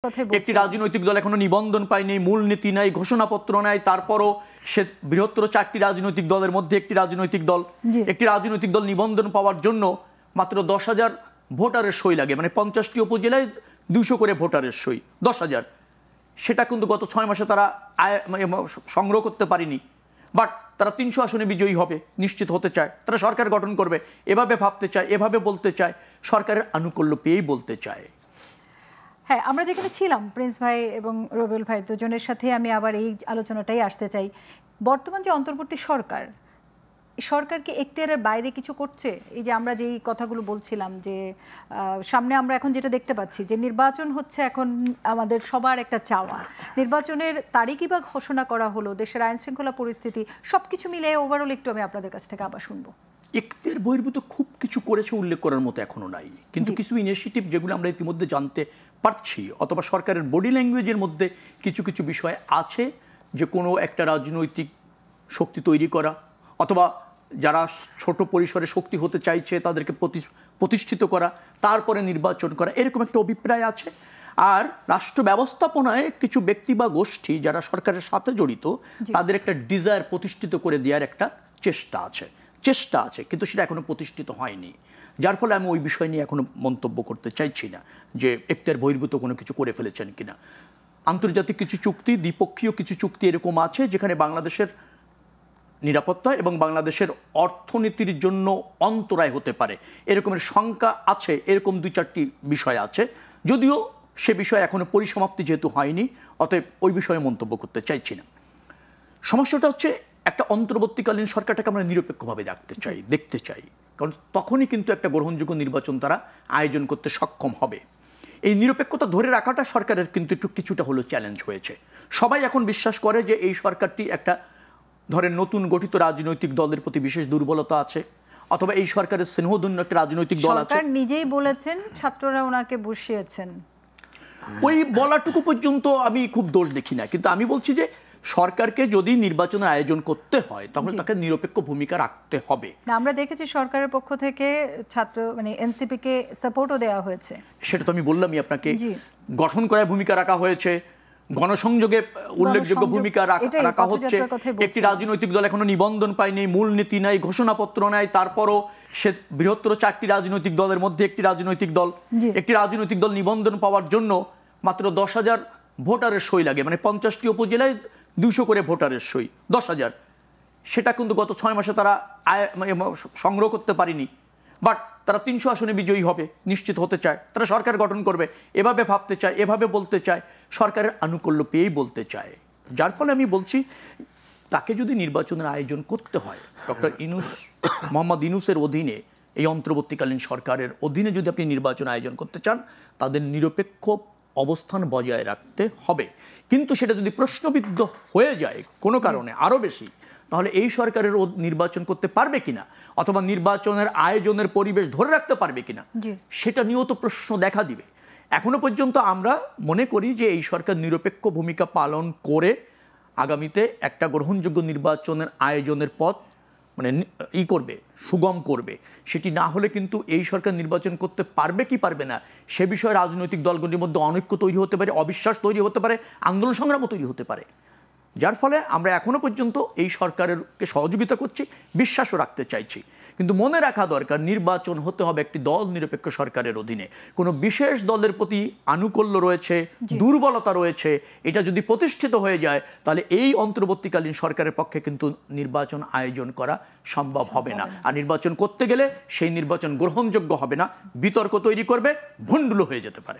একটি রাজনৈতিক দল এখনো নিবন্ধন পায়নি, মূলনীতি নাই, ঘোষণাপত্র নাই, তারপরও সে বৃহত্তর 4টি রাজনৈতিক দলের মধ্যে একটি রাজনৈতিক দল নিবন্ধন পাওয়ার জন্য মাত্র 10,000 ভোটারের সই লাগে, মানে 50টি উপজেলায় 200 করে ভোটারের সই, 10,000। সেটা কিন্তু গত 6 মাসে তারা সংগ্রহ করতে পারেনি। বাট তারা 300 আসনে বিজয়ী হবে, নিশ্চিত হতে চায়, তারা সরকার গঠন করবে, এভাবে ভাবতে চায়, এভাবে বলতে চায়, সরকারের আনুকূল্য পেয়েই বলতে চায়। হ্যাঁ, আমরা যেখানে ছিলাম প্রিন্স ভাই এবং রবিউল ভাই দুজনের সাথে আমি আবার এই আলোচনাটাই আসতে চাই। বর্তমান যে অন্তর্বর্তী সরকার কি এখতিয়ারের বাইরে কিছু করছে? এই যে আমরা যেই কথাগুলো বলছিলাম যে সামনে আমরা এখন যেটা দেখতে পাচ্ছি যে নির্বাচন হচ্ছে, এখন আমাদের সবার একটা চাওয়া, নির্বাচনের তারিখই বা ঘোষণা করা হলো, দেশের আইন শৃঙ্খলা পরিস্থিতি সবকিছু মিলে ওভারঅল একটু আমি আপনাদের কাছ থেকে আবার শুনবো। এখতিয়ার বহির্ভূত খুব কিছু করেছে উল্লেখ করার মতো এখনো নাই, কিন্তু কিছু ইনিশিয়েটিভ যেগুলো আমরা ইতিমধ্যে জানতে পারছি, অথবা সরকারের বডি ল্যাঙ্গুয়েজের মধ্যে কিছু কিছু বিষয় আছে, যে কোনো একটা রাজনৈতিক শক্তি তৈরি করা, অথবা যারা ছোট পরিসরে শক্তি হতে চাইছে তাদেরকে প্রতিষ্ঠিত করা, তারপরে নির্বাচন করা, এরকম একটা অভিপ্রায় আছে। আর রাষ্ট্র ব্যবস্থাপনায় কিছু ব্যক্তি বা গোষ্ঠী যারা সরকারের সাথে জড়িত, তাদের একটা ডিজায়ার প্রতিষ্ঠিত করে দেওয়ার একটা চেষ্টা আছে, কিন্তু সেটা এখনো প্রতিষ্ঠিত হয়নি। যার ফলে আমি ওই বিষয় নিয়ে এখনো মন্তব্য করতে চাইছি না যে এখতিয়ার বহির্ভূত কোনো কিছু করে ফেলেছেন কিনা। আন্তর্জাতিক কিছু চুক্তি, দ্বিপক্ষীয় কিছু চুক্তি এরকম আছে যেখানে বাংলাদেশের নিরাপত্তা এবং বাংলাদেশের অর্থনীতির জন্য অন্তরায় হতে পারে এরকমের শঙ্কা আছে। এরকম 2-4টি বিষয় আছে, যদিও সে বিষয়ে এখনো পরিসমাপ্তি যেহেতু হয়নি, অতএব ওই বিষয়ে মন্তব্য করতে চাইছি না। সমস্যাটা হচ্ছে একটা অন্তর্বর্তীকালীন সরকারটাকে আমরা নিরপেক্ষভাবে দেখতে চাই, কারণ তখনই কিন্তু একটা গ্রহণযোগ্য নির্বাচন তারা আয়োজন করতে সক্ষম হবে। এই নিরপেক্ষতা ধরে রাখাটা সরকারের কিন্তু একটু কিছুটা হলো চ্যালেঞ্জ হয়েছে। সবাই এখন বিশ্বাস করে যে এই সরকারটি একটা ধরেন নতুন গঠিত রাজনৈতিক দলের প্রতি বিশেষ দুর্বলতা আছে, অথবা এই সরকারের স্নেহধন্য একটা রাজনৈতিক দল আছে। সরকার নিজেই বলেছেন ছাত্ররা ওনাকে বসিয়েছেন, ওই বলাটুকু পর্যন্ত আমি খুব দোষ দেখি না, কিন্তু আমি বলছি যে সরকারকে যদি নির্বাচনের আয়োজন করতে হয় তাহলে তাকে নিরপেক্ষ ভূমিকা রাখতে হবে। আমরা দেখেছি সরকারের পক্ষ থেকে এনসিপি কে সাপোর্টও দেওয়া হয়েছে, সেটা তো আমি বললামই আপনাকে, গঠন করার ভূমিকা রাখা হয়েছে, গণসংযোগে উল্লেখযোগ্য ভূমিকা রাখা হচ্ছে। একটি রাজনৈতিক দল এখনো নিবন্ধন পায়নি, মূলনীতি নাই, ঘোষণাপত্র নাই, তারপরও সে বৃহত্তর 4টি রাজনৈতিক দলের মধ্যে একটি রাজনৈতিক দল নিবন্ধন পাওয়ার জন্য মাত্র 10,000 ভোটারের সই লাগে, মানে 50টি উপজেলায় 200 করে ভোটারের সই, 10,000। সেটা কিন্তু গত 6 মাসে তারা সংগ্রহ করতে পারেনি। বাট তারা 300 আসনে বিজয়ী হবে, নিশ্চিত হতে চায়, তারা সরকার গঠন করবে, এভাবে ভাবতে চায়, এভাবে বলতে চায়, সরকারের আনুকূল্য পেয়েই বলতে চায়। যার ফলে আমি বলছি, তাকে যদি নির্বাচনের আয়োজন করতে হয়, মোহাম্মদ ইউনূসের অধীনে, এই অন্তর্বর্তীকালীন সরকারের অধীনে যদি আপনি নির্বাচন আয়োজন করতে চান, তাদের নিরপেক্ষ অবস্থান বজায় রাখতে হবে। কিন্তু সেটা যদি প্রশ্নবিদ্ধ হয়ে যায় কোনো কারণে আরও বেশি, তাহলে এই সরকারের নির্বাচন করতে পারবে কিনা, অথবা নির্বাচনের আয়োজনের পরিবেশ ধরে রাখতে পারবে কিনা, সেটা নিয়েও তো প্রশ্ন দেখা দিবে। এখনো পর্যন্ত আমরা মনে করি যে এই সরকার নিরপেক্ষ ভূমিকা পালন করে আগামীতে একটা গ্রহণযোগ্য নির্বাচনের আয়োজনের পথ সুগম করবে। সেটি না হলে কিন্তু এই সরকার নির্বাচন করতে পারবে কি পারবে না সে বিষয়ে রাজনৈতিক দলগুলির মধ্যে অনৈক্য তৈরি হতে পারে, অবিশ্বাস তৈরি হতে পারে, আন্দোলন সংগ্রামও তৈরি হতে পারে। যার ফলে আমরা এখনো পর্যন্ত এই সরকারেরকে সহযোগিতা করছি, বিশ্বাসও রাখতে চাইছি। কিন্তু মনে রাখা দরকার, নির্বাচন হতে হবে একটি দল নিরপেক্ষ সরকারের অধীনে। কোনো বিশেষ দলের প্রতি আনুকূল্য রয়েছে, দুর্বলতা রয়েছে, এটা যদি প্রতিষ্ঠিত হয়ে যায় তাহলে এই অন্তর্বর্তীকালীন সরকারের পক্ষে কিন্তু নির্বাচন আয়োজন করা সম্ভব হবে না। আর নির্বাচন করতে গেলে সেই নির্বাচন গ্রহণযোগ্য হবে না, বিতর্ক তৈরি করবে, ভণ্ডুল হয়ে যেতে পারে।